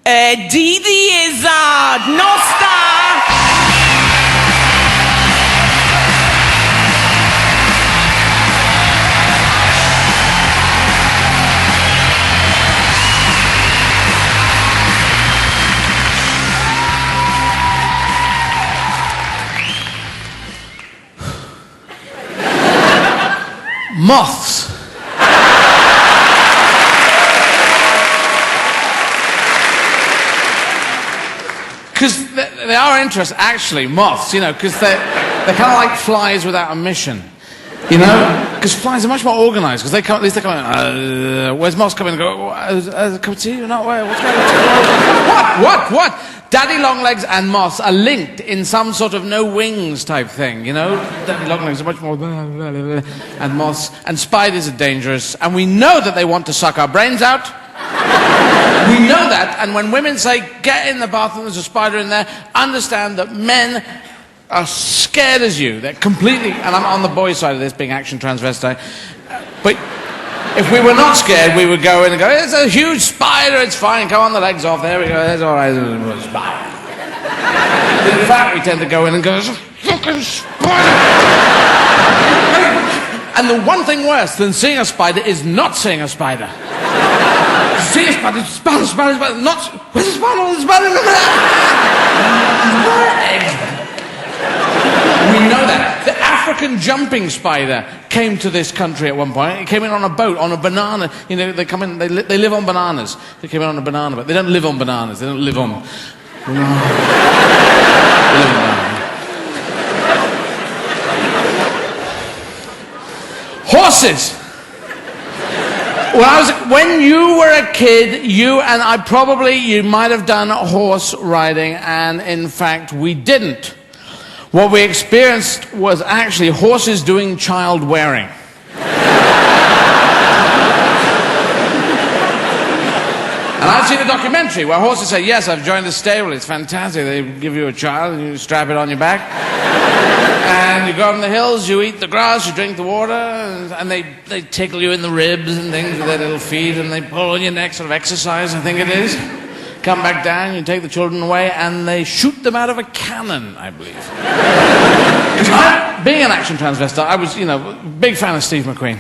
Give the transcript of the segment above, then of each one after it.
D the Izzard, Nostar! Moths. Because they are interesting, actually, moths, you know, because they're kind of like flies without a mission, you know? Because flies are much more organized, because at least they come in, where's moths come in and go, a cup of tea? You're not, what's going on? What? Daddy Longlegs and moths are linked in some sort of no wings type thing, you know? Daddy Longlegs are much more... And moths and spiders are dangerous, and we know that they want to suck our brains out. We know that, and when women say, get in the bathroom, there's a spider in there, understand that men are scared as you. They're completely... And I'm on the boys' side of this, being action transvestite. But... if we were not scared, we would go in and go, it's a huge spider, it's fine, come on, the legs off, there we go, that's all right, it's a spider. In fact, we tend to go in and go, it's a fucking spider. And the one thing worse than seeing a spider is not seeing a spider. See a spider, spider, not, where's the spider, where's the spider? We know that. The African jumping spider came to this country at one point. It came in on a boat, on a banana. You know, they come in, they live on bananas. They came in on a banana, but they don't live on bananas. They don't live on... They live on bananas. Horses! When you were a kid, you might have done horse riding, and in fact, we didn't. What we experienced was actually horses doing child wearing. And I've seen a documentary where horses say, yes, I've joined the stable, it's fantastic. They give you a child and you strap it on your back. And you go up in the hills, you eat the grass, you drink the water, and they tickle you in the ribs and things with their little feet, and they pull on your neck, sort of exercise, I think it is. Come back down, you take the children away, and they shoot them out of a cannon, I believe. Being an action transvestite, I was, you know, big fan of Steve McQueen,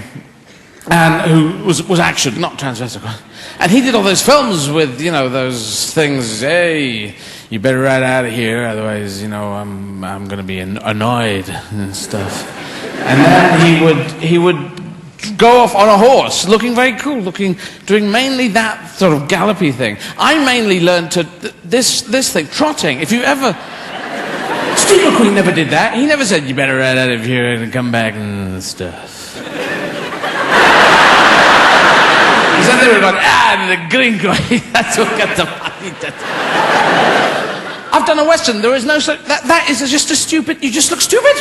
and who was action, not transvestite. And he did all those films with, you know, those things, hey, you better ride out of here, otherwise, you know, I'm going to be annoyed and stuff. And then he would go off on a horse, looking very cool, doing mainly that sort of gallopy thing. I mainly learned to this thing, trotting. If you ever... Steve McQueen never did that. He never said, you better ride out of here and come back and stuff. He said they were going, the gringo, that's what got the money. I've done a Western, there is no such... That is just a stupid... You just look stupid.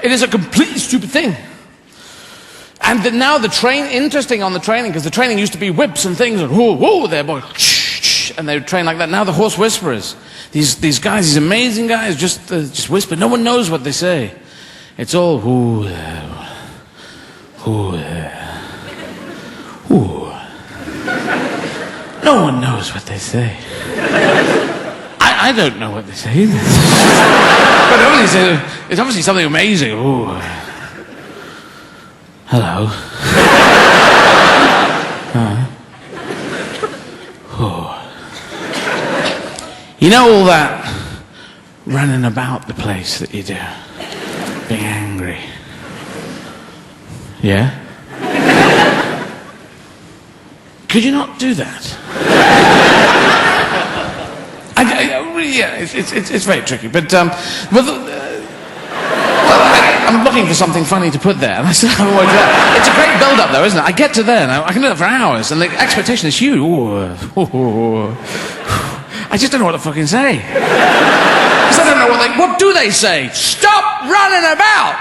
It is a completely stupid thing. And now interesting on the training, because the training used to be whips and things, and whoa there, boy, and they would train like that. Now the horse whisperers, these guys, these amazing guys, just whisper. No one knows what they say. It's all whoo there, whoo there, whoo. No one knows what they say. I don't know what they say either. But it's obviously something amazing. Ooh. Hello. You know all that running about the place that you do, being angry? Yeah? Could you not do that? Yeah, it's very tricky, but I'm looking for something funny to put there, and I still haven't worked it out. It's a great build-up, though, isn't it? I get to there now, I can do that for hours, and the expectation is huge. I just don't know what to fucking say. Because I don't know what do they say? Stop running about!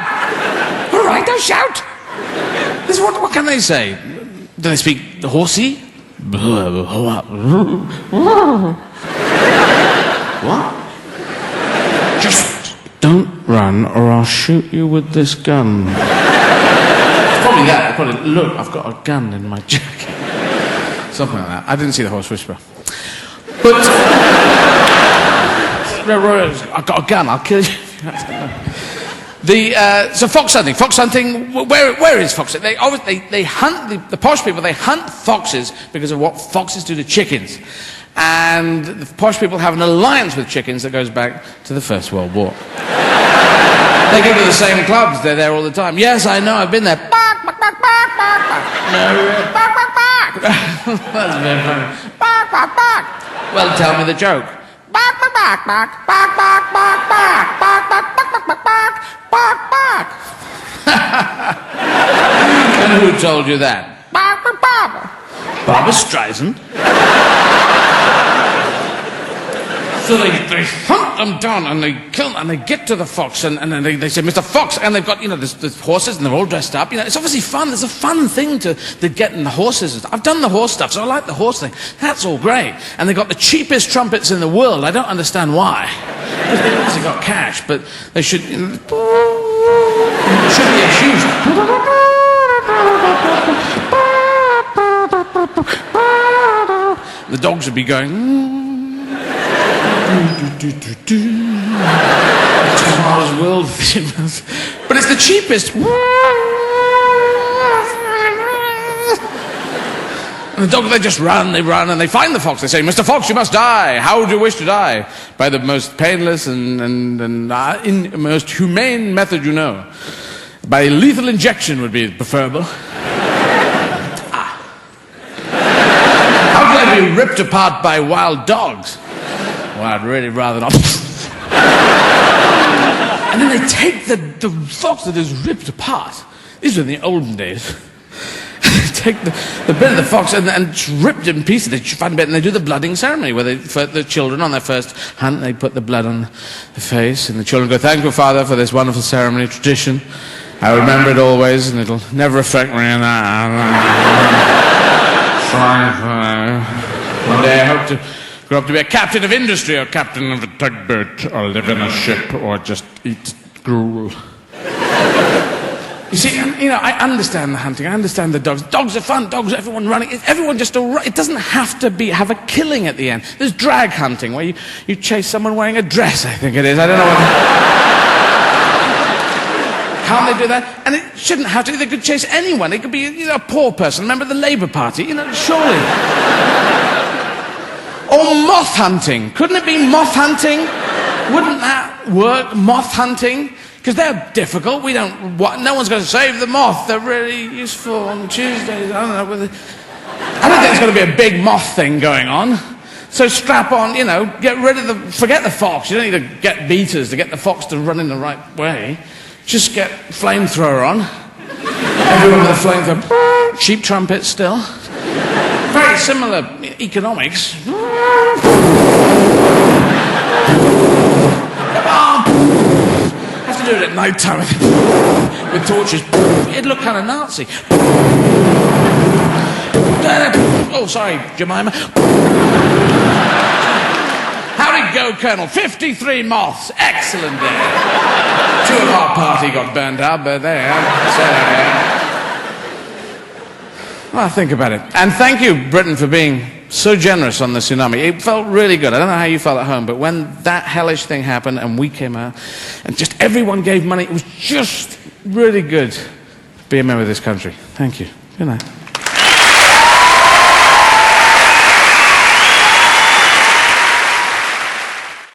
All right, don't shout! What can they say? Do they speak horsey? What? Just don't run or I'll shoot you with this gun. It's probably that. Look, I've got a gun in my jacket. Something like that. I didn't see the horse whisperer. But I've got a gun. I'll kill you. So fox hunting. Fox hunting. Where is fox hunting? They hunt the posh people. They hunt foxes because of what foxes do to chickens, and the posh people have an alliance with chickens that goes back to the First World War. They go to the same clubs. They're there all the time. Yes, I know. I've been there. Bark, bark, bark, bark, bark, bark. No, bark, bark, bark. That's very funny. Bark, bark, bark. Well, tell me the joke. Bark, bark, bark, bark, bark, bark, bark, bark, bark, bark, bark, bark, bark, bark, bark. And who told you that? Bark, bark, bark. Barbra Streisand. So they hunt them down and they kill them and they get to the fox and then they say, Mr. Fox, and they've got, the horses and they're all dressed up. It's obviously fun. There's a fun thing to getting the horses and stuff. I've done the horse stuff, so I like the horse thing. That's all great. And they've got the cheapest trumpets in the world. I don't understand why. Because they've obviously got cash, but they should... it should be a huge... The dogs would be going... Tomorrow's world famous. But it's the cheapest. And the dogs, they just run, and they find the fox. They say, Mr. Fox, you must die. How would you wish to die? By the most painless and most humane method you know. By lethal injection would be preferable. How could I be ripped apart by wild dogs? Well, I'd really rather not. And then they take the fox that is ripped apart. These were in the olden days. They take the bit of the fox and it's ripped in pieces. They find a bit and they do the blooding ceremony where the children on their first hunt, they put the blood on the face and the children go, thank you, Father, for this wonderful ceremony, tradition. I remember it always and it'll never affect me. One day I hope to grow up to be a captain of industry, or captain of a tugboat, or live in a ship, or just eat gruel. You see, I understand the hunting, I understand the dogs. Dogs are fun, dogs, everyone running, everyone just all right. It doesn't have to have a killing at the end. There's drag hunting, where you chase someone wearing a dress, I think it is. I don't know what... Can't they do that? And it shouldn't have to. They could chase anyone. It could be a poor person, a member of the Labour Party, surely. Or moth hunting. Couldn't it be moth hunting? Wouldn't that work, moth hunting? Because they're difficult. No one's going to save the moth. They're really useful on Tuesdays. I don't know. I don't think there's going to be a big moth thing going on. So strap on, get rid of forget the fox. You don't need to get beaters to get the fox to run in the right way. Just get flamethrower on. Everyone with a flamethrower. Cheap trumpets still. Very similar economics. Have to do it at night time with torches. It'd look kind of Nazi. Oh, sorry, Jemima. How'd it go, Colonel? 53 moths. Excellent day. 2 of our party got burned out, but there. Well, think about it. And thank you, Britain, for being so generous on the tsunami. It felt really good. I don't know how you felt at home, but when that hellish thing happened and we came out and just everyone gave money, it was just really good to be a member of this country. Thank you. Good night.